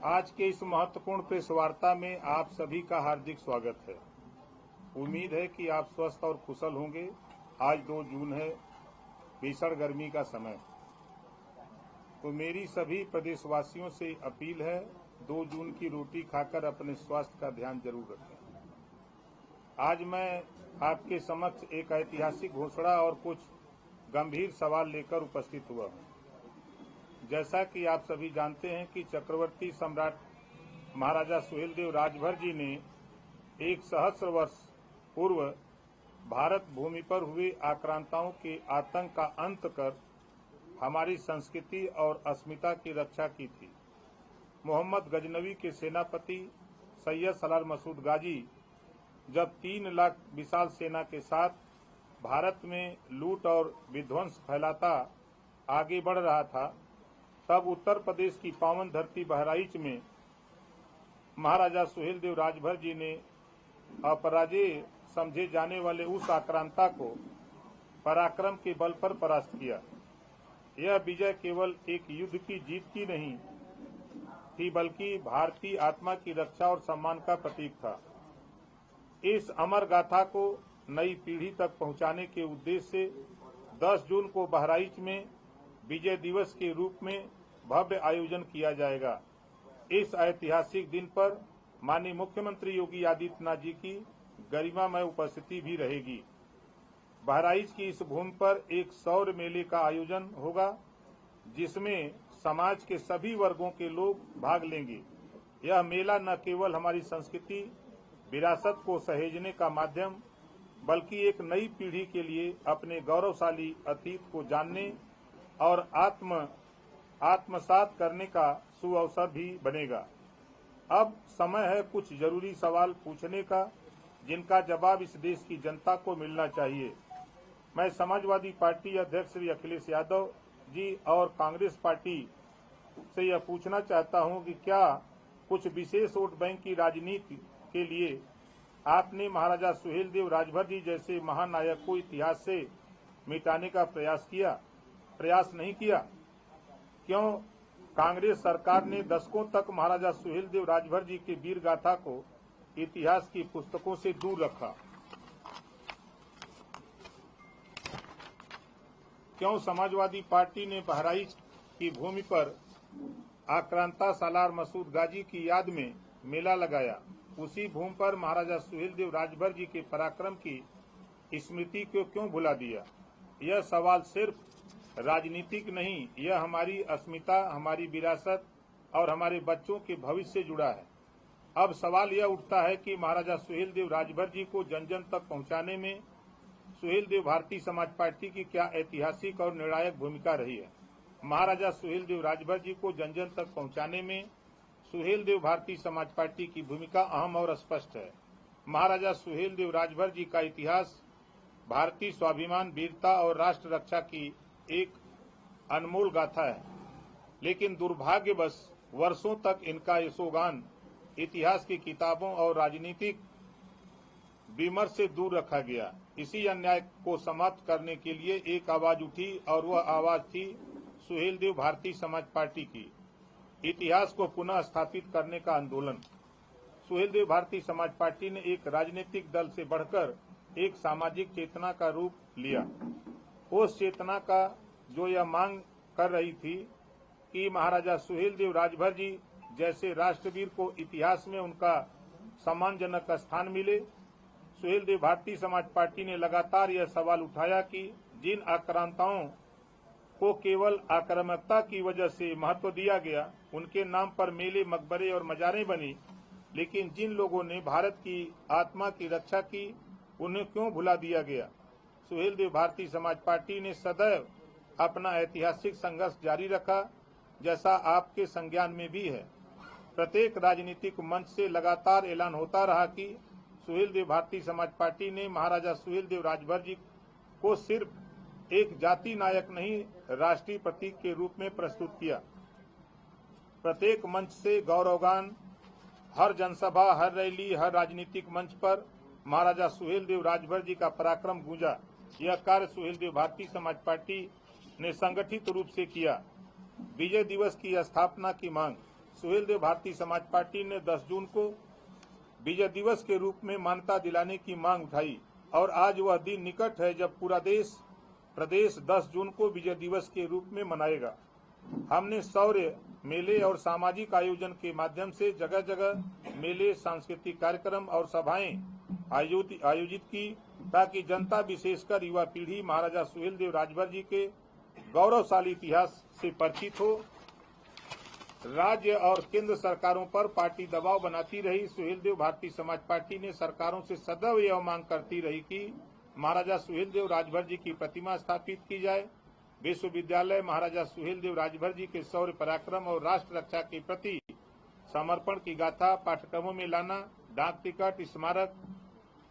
आज के इस महत्वपूर्ण प्रेस वार्ता में आप सभी का हार्दिक स्वागत है। उम्मीद है कि आप स्वस्थ और कुशल होंगे। आज 2 जून है, भीषण गर्मी का समय। तो मेरी सभी प्रदेशवासियों से अपील है, 2 जून की रोटी खाकर अपने स्वास्थ्य का ध्यान जरूर रखें। आज मैं आपके समक्ष एक ऐतिहासिक घोषणा और कुछ गंभीर सवाल लेकर उपस्थित हुआ हूँ। जैसा कि आप सभी जानते हैं कि चक्रवर्ती सम्राट महाराजा सुहेलदेव राजभर जी ने 1 सहस्र वर्ष पूर्व भारत भूमि पर हुए आक्रांताओं के आतंक का अंत कर हमारी संस्कृति और अस्मिता की रक्षा की थी। मोहम्मद गजनवी के सेनापति सैयद सलार मसूद गाजी जब 3 लाख विशाल सेना के साथ भारत में लूट और विध्वंस फैलाता आगे बढ़ रहा था, तब उत्तर प्रदेश की पावन धरती बहराइच में महाराजा सुहेलदेव राजभर जी ने अपराजेय समझे जाने वाले उस आक्रांता को पराक्रम के बल पर परास्त किया। यह विजय केवल एक युद्ध की जीत की नहीं थी, बल्कि भारतीय आत्मा की रक्षा और सम्मान का प्रतीक था। इस अमर गाथा को नई पीढ़ी तक पहुंचाने के उद्देश्य से 10 जून को बहराइच में विजय दिवस के रूप में भव्य आयोजन किया जाएगा। इस ऐतिहासिक दिन पर माननीय मुख्यमंत्री योगी आदित्यनाथ जी की गरिमामय उपस्थिति भी रहेगी। बहराइच की इस भूमि पर एक सौर मेले का आयोजन होगा, जिसमें समाज के सभी वर्गों के लोग भाग लेंगे। यह मेला न केवल हमारी संस्कृति विरासत को सहेजने का माध्यम, बल्कि एक नई पीढ़ी के लिए अपने गौरवशाली अतीत को जानने और आत्मसात करने का सुअवसर भी बनेगा। अब समय है कुछ जरूरी सवाल पूछने का, जिनका जवाब इस देश की जनता को मिलना चाहिए। मैं समाजवादी पार्टी अध्यक्ष श्री अखिलेश यादव जी और कांग्रेस पार्टी से यह पूछना चाहता हूं कि क्या कुछ विशेष वोट बैंक की राजनीति के लिए आपने महाराजा सुहेलदेव राजभर जी जैसे महानायक को इतिहास से मिटाने का प्रयास नहीं किया? क्यों कांग्रेस सरकार ने दशकों तक महाराजा सुहेलदेव राजभर जी की वीर गाथा को इतिहास की पुस्तकों से दूर रखा? क्यों समाजवादी पार्टी ने बहराइच की भूमि पर आक्रांता सालार मसूद गाजी की याद में मेला लगाया? उसी भूमि पर महाराजा सुहेलदेव राजभर जी के पराक्रम की स्मृति को क्यों भुला दिया? यह सवाल सिर्फ राजनीतिक नहीं, यह हमारी अस्मिता, हमारी विरासत और हमारे बच्चों के भविष्य से जुड़ा है। अब सवाल यह उठता है कि महाराजा सुहेलदेव राजभर जी को जन जन तक पहुंचाने में सुहेलदेव भारतीय समाज पार्टी की क्या ऐतिहासिक और निर्णायक भूमिका रही है? महाराजा सुहेलदेव राजभर जी को जन जन तक पहुंचाने में सुहेलदेव भारतीय समाज पार्टी की भूमिका अहम और स्पष्ट है। महाराजा सुहेलदेव राजभर जी का इतिहास भारतीय स्वाभिमान, वीरता और राष्ट्र रक्षा की एक अनमोल गाथा है, लेकिन दुर्भाग्यवश वर्षों तक इनका यशोगान इतिहास की किताबों और राजनीतिक विमर्श से दूर रखा गया। इसी अन्याय को समाप्त करने के लिए एक आवाज उठी और वह आवाज थी सुहेलदेव भारतीय समाज पार्टी की, इतिहास को पुनः स्थापित करने का आंदोलन। सुहेलदेव भारतीय समाज पार्टी ने एक राजनीतिक दल से बढ़कर एक सामाजिक चेतना का रूप लिया। उस चेतना का जो यह मांग कर रही थी कि महाराजा सुहेलदेव राजभर जी जैसे राष्ट्रवीर को इतिहास में उनका सम्मानजनक स्थान मिले। सुहेलदेव भारतीय समाज पार्टी ने लगातार यह सवाल उठाया कि जिन आक्रांताओं को केवल आक्रामकता की वजह से महत्व दिया गया, उनके नाम पर मेले, मकबरे और मजारें बनी, लेकिन जिन लोगों ने भारत की आत्मा की रक्षा की, उन्हें क्यों भुला दिया गया? सुहेलदेव भारतीय समाज पार्टी ने सदैव अपना ऐतिहासिक संघर्ष जारी रखा, जैसा आपके संज्ञान में भी है। प्रत्येक राजनीतिक मंच से लगातार ऐलान होता रहा कि सुहेलदेव भारतीय समाज पार्टी ने महाराजा सुहेलदेव राजभर जी को सिर्फ एक जाति नायक नहीं, राष्ट्रीय प्रतीक के रूप में प्रस्तुत किया। प्रत्येक मंच से गौरवगान, हर जनसभा, हर रैली, हर राजनीतिक मंच पर महाराजा सुहेलदेव राजभर जी का पराक्रम गूंजा। यह कार्य सुहेलदेव भारतीय समाज पार्टी ने संगठित रूप से किया। विजय दिवस की स्थापना की मांग, सुहेलदेव भारतीय समाज पार्टी ने 10 जून को विजय दिवस के रूप में मान्यता दिलाने की मांग उठाई और आज वह दिन निकट है जब पूरा प्रदेश 10 जून को विजय दिवस के रूप में मनाएगा। हमने शौर्य मेले और सामाजिक आयोजन के माध्यम से जगह जगह मेले, सांस्कृतिक कार्यक्रम और सभाएं आयोजित की ताकि जनता विशेषकर युवा पीढ़ी महाराजा सुहेलदेव राजभर जी के गौरवशाली इतिहास से परिचित हो। राज्य और केंद्र सरकारों पर पार्टी दबाव बनाती रही। सुहेलदेव भारतीय समाज पार्टी ने सरकारों से सदैव यह मांग करती रही कि महाराजा सुहेलदेव राजभर जी की प्रतिमा स्थापित की जाए। विश्वविद्यालय महाराजा सुहेलदेव राजभर जी के शौर्य पराक्रम और राष्ट्र रक्षा के प्रति समर्पण की गाथा पाठ्यक्रमों में लाना, डाक टिकट, स्मारक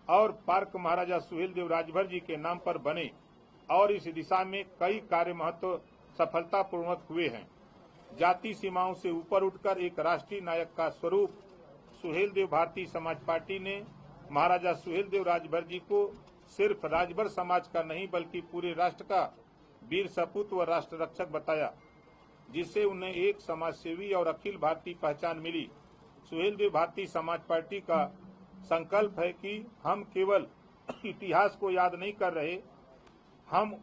और पार्क महाराजा सुहेलदेव राजभर जी के नाम पर बने और इस दिशा में कई कार्य महत्व सफलतापूर्वक हुए हैं। जाति सीमाओं से ऊपर उठकर एक राष्ट्रीय नायक का स्वरूप सुहेलदेव भारतीय समाज पार्टी ने महाराजा सुहेलदेव राजभर जी को सिर्फ राजभर समाज का नहीं बल्कि पूरे राष्ट्र का वीर सपूत व राष्ट्र रक्षक बताया, जिससे उन्हें एक समाजसेवी और अखिल भारतीय पहचान मिली। सुहेलदेव भारतीय समाज पार्टी का संकल्प है कि हम केवल इतिहास को याद नहीं कर रहे, हम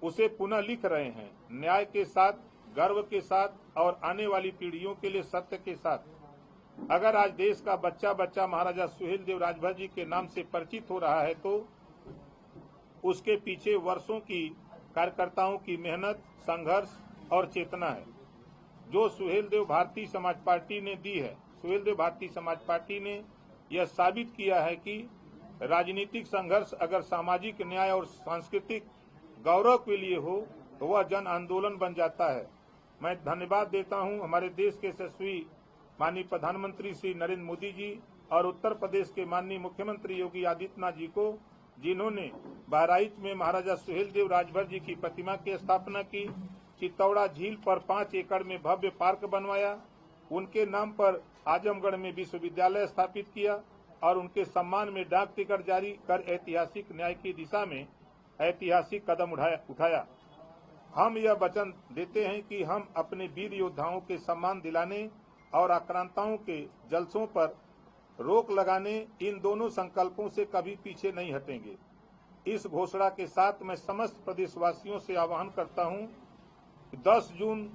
उसे पुनः लिख रहे हैं, न्याय के साथ, गर्व के साथ और आने वाली पीढ़ियों के लिए सत्य के साथ। अगर आज देश का बच्चा बच्चा महाराजा सुहेलदेव राजभर जी के नाम से परिचित हो रहा है तो उसके पीछे वर्षों की कार्यकर्ताओं की मेहनत, संघर्ष और चेतना है जो सुहेलदेव भारतीय समाज पार्टी ने दी है। सुहेलदेव भारतीय समाज पार्टी ने यह साबित किया है कि राजनीतिक संघर्ष अगर सामाजिक न्याय और सांस्कृतिक गौरव के लिए हो तो वह जन आंदोलन बन जाता है। मैं धन्यवाद देता हूं हमारे देश के यशस्वी माननीय प्रधानमंत्री श्री नरेंद्र मोदी जी और उत्तर प्रदेश के माननीय मुख्यमंत्री योगी आदित्यनाथ जी को, जिन्होंने बहराइच में महाराजा सुहेलदेव राजभर जी की प्रतिमा की स्थापना की, चित्तौड़ा झील पर 5 एकड़ में भव्य पार्क बनवाया, उनके नाम पर आजमगढ़ में विश्वविद्यालय स्थापित किया और उनके सम्मान में डाक टिकट जारी कर ऐतिहासिक न्याय की दिशा में ऐतिहासिक कदम उठाया। हम यह वचन देते हैं कि हम अपने वीर योद्धाओं के सम्मान दिलाने और आक्रांताओं के जलसों पर रोक लगाने, इन दोनों संकल्पों से कभी पीछे नहीं हटेंगे। इस घोषणा के साथ मैं समस्त प्रदेशवासियों से आह्वान करता हूं कि 10 जून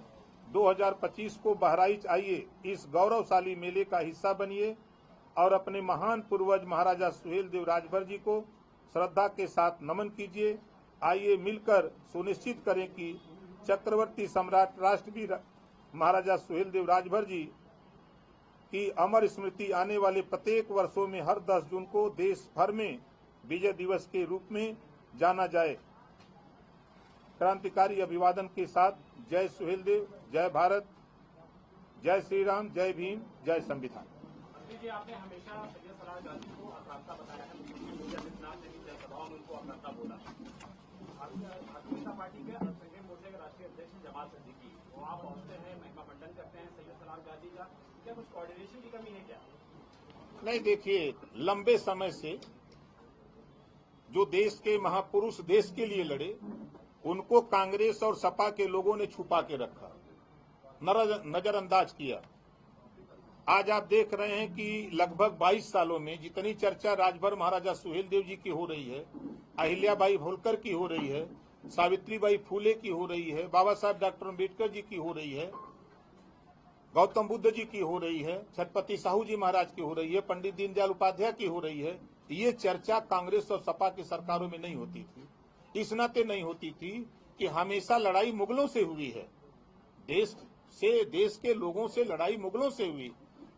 2025 को बहराइच आइए, इस गौरवशाली मेले का हिस्सा बनिए और अपने महान पूर्वज महाराजा सुहेलदेव राजभर जी को श्रद्धा के साथ नमन कीजिए। आइए मिलकर सुनिश्चित करें कि चक्रवर्ती सम्राट राष्ट्रवीर महाराजा सुहेलदेव राजभर जी की अमर स्मृति आने वाले प्रत्येक वर्षों में हर 10 जून को देश भर में विजय दिवस के रूप में जाना जाए। क्रांतिकारी अभिवादन के साथ जय सुहेलदेव, जय भारत, जय श्री राम, जय भीम, जय संविधान। आपने हमेशा सैयद सलार गाजी को आक्रांता बताया है, योगी आदित्यनाथ ने भी जनसभाओं में उनको आक्रांता बोला। भारतीय जनता पार्टी के संगठन मोर्चे के राष्ट्रीय अध्यक्ष जमाल सिद्दीकी, वो आप पहुंचते हैं, महिमा मंडन करते हैं सैयद सलार गाजी का, क्या कुछ कोऑर्डिनेशन की कमी है क्या? नहीं, देखिए, लंबे समय से जो देश के महापुरुष देश के लिए लड़े, उनको कांग्रेस और सपा के लोगों ने छुपा के रखा, नजरअंदाज किया। आज आप देख रहे हैं कि लगभग 22 सालों में जितनी चर्चा राजभर महाराजा सुहेलदेव जी की हो रही है, अहिल्याबाई होलकर की हो रही है, सावित्रीबाई फूले की हो रही है, बाबा साहब डॉक्टर अम्बेडकर जी की हो रही है, गौतम बुद्ध जी की हो रही है, छत्रपति साहू जी महाराज की हो रही है, पंडित दीनदयाल उपाध्याय की हो रही है, ये चर्चा कांग्रेस और सपा की सरकारों में नहीं होती थी। इस नाते नहीं होती थी कि हमेशा लड़ाई मुगलों से हुई है, देश के लोगों से लड़ाई मुगलों से हुई,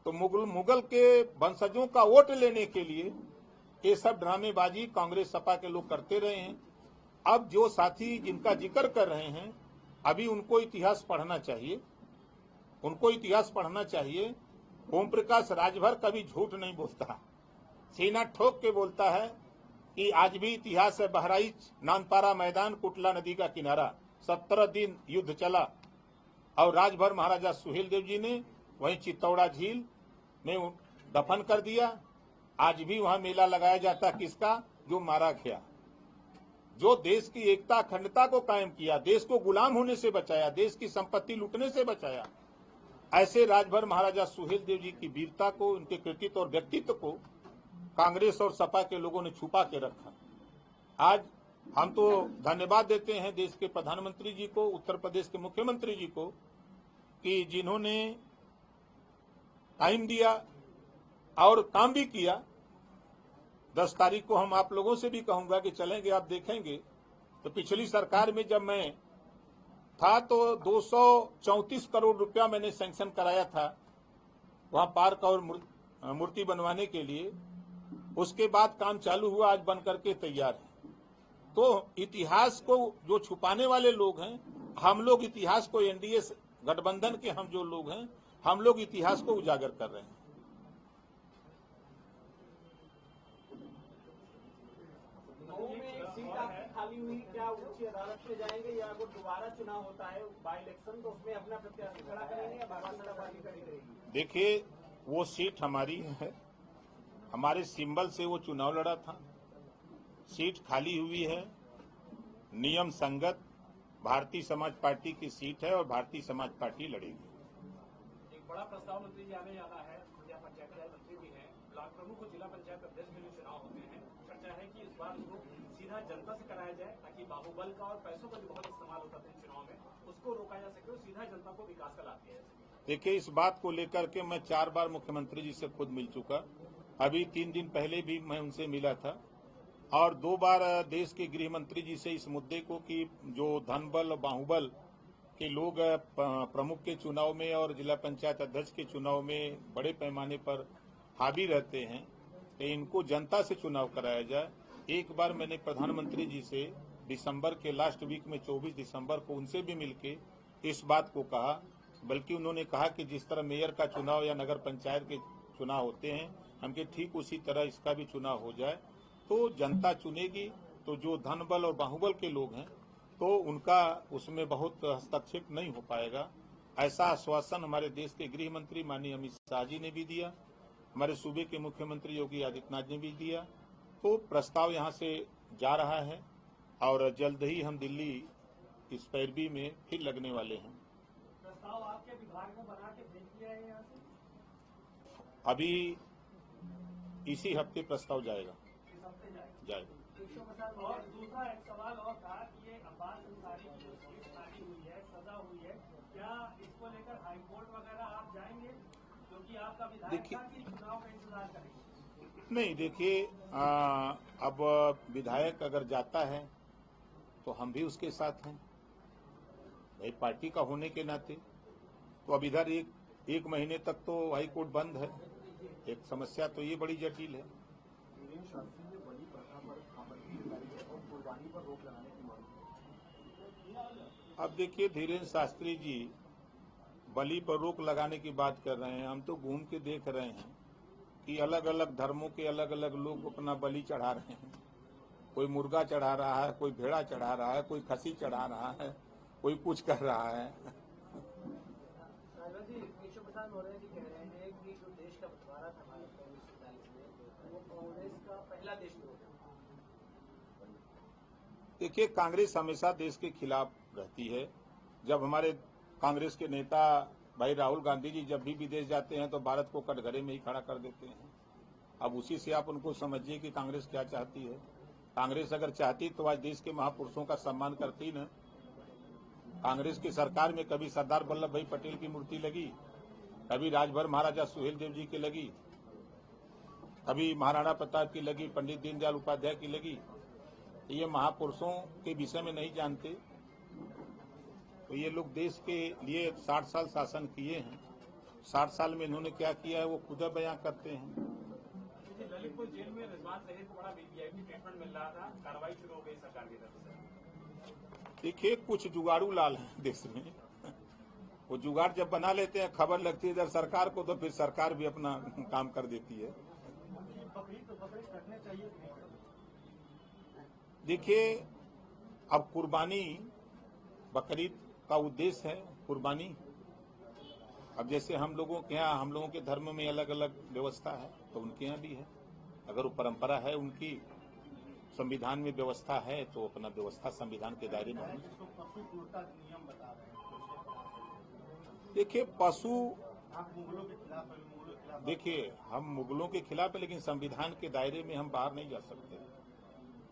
तो मुगल के वंशजों का वोट लेने के लिए ये सब ड्रामेबाजी कांग्रेस सपा के लोग करते रहे हैं। अब जो साथी जिनका जिक्र कर रहे हैं, अभी उनको इतिहास पढ़ना चाहिए, उनको इतिहास पढ़ना चाहिए। ओम प्रकाश राजभर कभी झूठ नहीं बोलता, सीना ठोक के बोलता है कि आज भी इतिहास है। बहराइच, नानपारा मैदान, कुटला नदी का किनारा, 17 दिन युद्ध चला और राजभर महाराजा सुहेलदेव जी ने वहीं चित्तौड़ा झील में दफन कर दिया। आज भी वहां मेला लगाया जाता, किसका? जो मारा गया, जो देश की एकता अखंडता को कायम किया, देश को गुलाम होने से बचाया, देश की संपत्ति लूटने से बचाया। ऐसे राजभर महाराजा सुहेल देव जी की वीरता को, उनके कृतित्व और व्यक्तित्व को कांग्रेस और सपा के लोगों ने छुपा के रखा। आज हम तो धन्यवाद देते हैं देश के प्रधानमंत्री जी को, उत्तर प्रदेश के मुख्यमंत्री जी को, कि जिन्होंने टाइम दिया और काम भी किया। 10 तारीख को हम आप लोगों से भी कहूंगा कि चलेंगे, आप देखेंगे तो पिछली सरकार में जब मैं था तो 234 करोड़ रुपया मैंने सैंक्शन कराया था वहां पार्क और मूर्ति बनवाने के लिए। उसके बाद काम चालू हुआ, आज बन करके तैयार है। तो इतिहास को जो छुपाने वाले लोग हैं, हम लोग इतिहास को, एनडीए गठबंधन के हम जो लोग हैं, हम लोग इतिहास को उजागर कर रहे हैं। खाली हुई, क्या उच्च अदालत में जाएंगे या अगर दोबारा चुनाव होता है बाई इलेक्शन तो उसमें अपना प्रत्याशी खड़ा करेंगे या भाजपा पार्टी खड़ी करेगी? देखिए, वो सीट हमारी है, हमारे सिंबल से वो चुनाव लड़ा था। सीट खाली हुई है, नियम संगत भारतीय समाज पार्टी की सीट है और भारतीय समाज पार्टी लड़ेगी। एक बड़ा प्रस्ताव मंत्री जी आने वाला है, पंचायत मंत्री भी हैं, ब्लॉक प्रमुख और जिला पंचायत अध्यक्ष के लिए चुनाव होते हैं। चर्चा है कि इस बार उसको सीधा जनता से कराया जाए ताकि बाहुबल का और पैसों का जो बहुत इस्तेमाल होता था इन चुनाव में, उसको रोका जा सके और सीधा जनता को विकास का लाभ दिया जा सके। देखिए, इस बात को लेकर के मैं 4 बार मुख्यमंत्री जी से खुद मिल चुका। अभी 3 दिन पहले भी मैं उनसे मिला था और 2 बार देश के गृह मंत्री जी से इस मुद्दे को कि जो धनबल और बाहुबल के लोग प्रमुख के चुनाव में और जिला पंचायत अध्यक्ष के चुनाव में बड़े पैमाने पर हावी रहते हैं, तो इनको जनता से चुनाव कराया जाए। एक बार मैंने प्रधानमंत्री जी से दिसंबर के लास्ट वीक में 24 दिसंबर को उनसे भी मिलके इस बात को कहा, बल्कि उन्होंने कहा कि जिस तरह मेयर का चुनाव या नगर पंचायत के चुनाव होते हैं, हमके ठीक उसी तरह इसका भी चुनाव हो जाए। तो जनता चुनेगी, तो जो धनबल और बाहुबल के लोग हैं तो उनका उसमें बहुत हस्तक्षेप नहीं हो पाएगा। ऐसा आश्वासन हमारे देश के गृह मंत्री माननीय अमित शाह जी ने भी दिया, हमारे सूबे के मुख्यमंत्री योगी आदित्यनाथ ने भी दिया। तो प्रस्ताव यहाँ से जा रहा है और जल्द ही हम दिल्ली इस पैरवी में फिर लगने वाले हैं। प्रस्ताव आपके विभाग में बना के भेज दिया है यहाँ से? अभी इसी हफ्ते प्रस्ताव जाएगा। और दूसरा एक सवाल और था कि ये अब्बास अंसारी की जो सीट खाली हुई है, सजा हुई है, क्या इसको लेकर हाईकोर्ट वगैरह आप जाएंगे, क्योंकि आपका विधायक था कि चुनाव का इंतजार करेंगे? नहीं, देखिए, अब विधायक अगर जाता है तो हम भी उसके साथ हैं भाई, पार्टी का होने के नाते। तो अब इधर एक महीने तक तो हाई कोर्ट बंद है। एक समस्या तो ये बड़ी जटिल है। अब देखिए, धीरेन्द्र शास्त्री जी बलि पर रोक लगाने की बात कर रहे हैं। हम तो घूम के देख रहे हैं कि अलग अलग धर्मों के अलग अलग लोग अपना बलि चढ़ा रहे हैं। कोई मुर्गा चढ़ा रहा है, कोई भेड़ा चढ़ा रहा है, कोई खसी चढ़ा रहा है, कोई कुछ कर रहा है। प्रसाद मौर्य जी कह रहे हैं कि जो देश का बंटवारा था भारत में 1947 में, वो कांग्रेस का पहला देश विरोध है। देखिए, कांग्रेस हमेशा देश के खिलाफ रहती है। जब हमारे कांग्रेस के नेता भाई राहुल गांधी जी जब भी विदेश जाते हैं तो भारत को कटघरे में ही खड़ा कर देते हैं। अब उसी से आप उनको समझिए कि कांग्रेस क्या चाहती है। कांग्रेस अगर चाहती तो आज देश के महापुरुषों का सम्मान करती न। कांग्रेस की सरकार में कभी सरदार वल्लभ भाई पटेल की मूर्ति लगी, कभी राजभर महाराजा सुहेल देव जी की लगी, कभी महाराणा प्रताप की लगी, पंडित दीनदयाल उपाध्याय की लगी। ये महापुरुषों के विषय में नहीं जानते। तो ये लोग देश के लिए 60 साल शासन किए हैं। 60 साल में इन्होंने क्या किया है वो खुद बयां करते हैं। ललितपुर जेल में रिजवान तहीर को बड़ा वीआईपी ट्रीटमेंट मिल रहा था, कार्रवाई शुरू हो गई सरकार की तरफ से। देखिए, कुछ जुगाड़ू लाल हैं देश में। वो जुगाड़ जब बना लेते हैं, खबर लगती है इधर सरकार को, तो फिर सरकार भी अपना काम कर देती है। देखिए, अब कुर्बानी, बकरीद का उद्देश्य है कुर्बानी। अब जैसे हम लोगों के यहाँ, हम लोगों के धर्म में अलग अलग व्यवस्था है, तो उनके यहाँ भी है। अगर वो परंपरा है उनकी, संविधान में व्यवस्था है, तो अपना व्यवस्था संविधान के दायरे में। देखिए पशु, आप मुगलों के खिलाफ है, मुगलों के खिलाफ देखिए हम मुगलों के खिलाफ है, लेकिन संविधान के दायरे में हम बाहर नहीं जा सकते।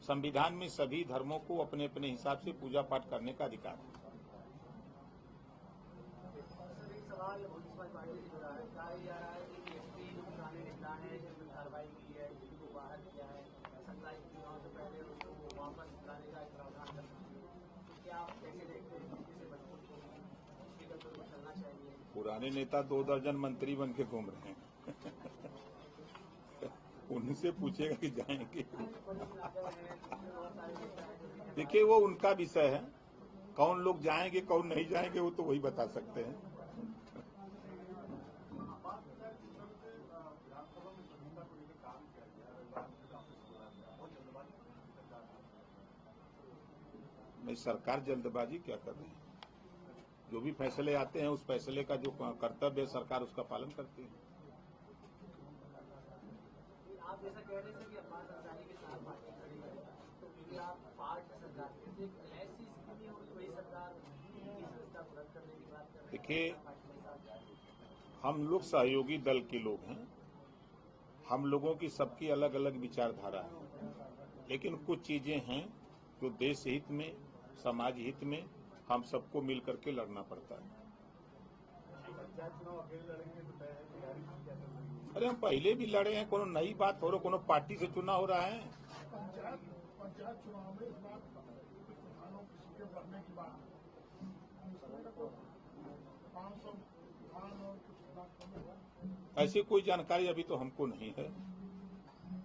संविधान में सभी धर्मों को अपने अपने हिसाब से पूजा पाठ करने का अधिकार है। सर, एक सवाल बहुजन समाज पार्टी से जुड़ा है। कहा जा रहा है कि एसपी जो पुराने नेता है जिन्होंने कार्रवाई की है, जिनको बाहर किया है, 27 चुनाव से पहले उनको वापस लाने का एक प्रावधान करना चाहिए। तो क्या आप कैसे देखते हैं कि इसे मजबूत होगी, इसकी गति में चलना चाहिए? पुराने नेता 2 दर्जन मंत्री बन के घूम रहे हैं उनसे पूछेगा कि जाएंगे। देखिए वो उनका विषय है, कौन लोग जाएंगे कौन नहीं जाएंगे वो तो वही बता सकते हैं। नहीं, सरकार जल्दबाजी क्या कर रही है? जो भी फैसले आते हैं उस फैसले का जो कर्तव्य है सरकार उसका पालन करती है। आप जैसा कह रहे थे कि अब्बास अंसारी के साथ पार्टी खड़ी है, तो क्योंकि आप पार्ट सरकार के थे, ऐसी स्थिति में वही सरकार की संस्था को रद्द करने की बात कर रही है। देखिए हम लोग सहयोगी दल के लोग हैं, हम लोगों की सबकी अलग अलग विचारधारा है, लेकिन कुछ चीजें हैं जो देश हित में समाज हित में हम सबको मिल करके लड़ना पड़ता है। चुनाव अकेले लड़ेंगे तो तय है, तैयारी क्या चल रही है? अरे हम पहले भी लड़े हैं, कोनो नई बात हो रहा, कोनो पार्टी से चुनाव हो रहा है। पंचायत चुनाव में इस बार किसानों की सीटें बढ़ने की बात है। इस समय तो 500 धान और कुछ लाख कम हुआ। ऐसी कोई जानकारी अभी तो हमको नहीं है,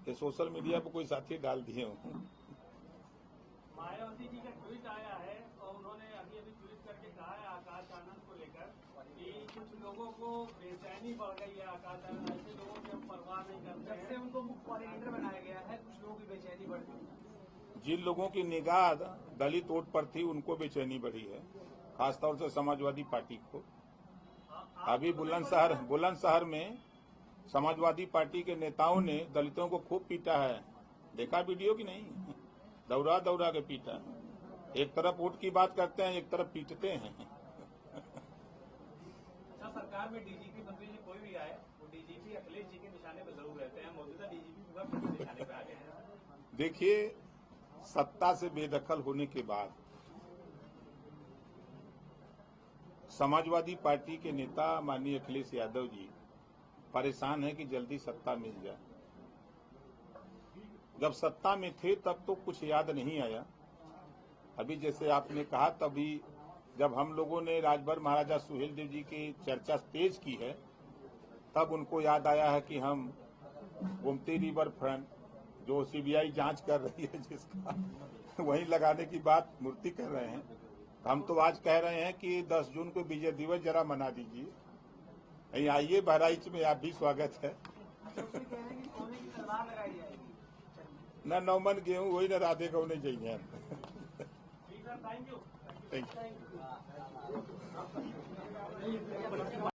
ये सोशल मीडिया पर कोई साथी डाल दिए हों। मायावती जी का ट्वीट आया है और उन्होंने अभी ट्वीट करके कहा है आकाश आनंद को लेकर कि कुछ लोगों को बेचैनी बढ़ गई है। आकाश आनंद ऐसे लोगों की हम परवाह नहीं करते हैं। जब से उनको मुख्य कोऑर्डिनेटर बनाया गया है, कुछ लोगों की बेचैनी बढ़ गई। जिन लोगों की निगाह दलित वोट पर थी उनको बेचैनी बढ़ी है, खासतौर से समाजवादी पार्टी को। अभी बुलंदशहर में समाजवादी पार्टी के नेताओं ने दलितों को खूब पीटा है, देखा वीडियो की नहीं? दौड़ा दौड़ा के पीटा। एक तरफ वोट की बात करते हैं, एक तरफ पीटते हैं। अच्छा, सरकार में डीजीपी मंत्री जी कोई भी आए, वो डीजीपी अखिलेश जी के निशाने पर जरूर रहते हैं। मौजूदा डीजीपी विभाग के निशाने पर आ गए हैं। देखिए सत्ता से बेदखल होने के बाद समाजवादी पार्टी के नेता माननीय अखिलेश यादव जी परेशान है कि जल्दी सत्ता मिल जाए। जब सत्ता में थे तब तो कुछ याद नहीं आया। अभी जैसे आपने कहा, तभी जब हम लोगों ने राजभर महाराजा सुहेलदेव जी की चर्चा तेज की है तब उनको याद आया है कि हम गोमती रिवर फ्रंट जो सीबीआई जांच कर रही है जिसका वहीं लगाने की बात मूर्ति कर रहे हैं। हम तो आज कह रहे हैं कि 10 जून को विजय दिवस जरा मना दीजिए। यहीं आइए, बहराइच में आप भी स्वागत है। कह रहे हैं कि सोने की तलवार लगाई जाएगी। न 9 मन गेहूं वही न राधे को नहीं चाहिए। ठीक है, थैंक यू। Thank you.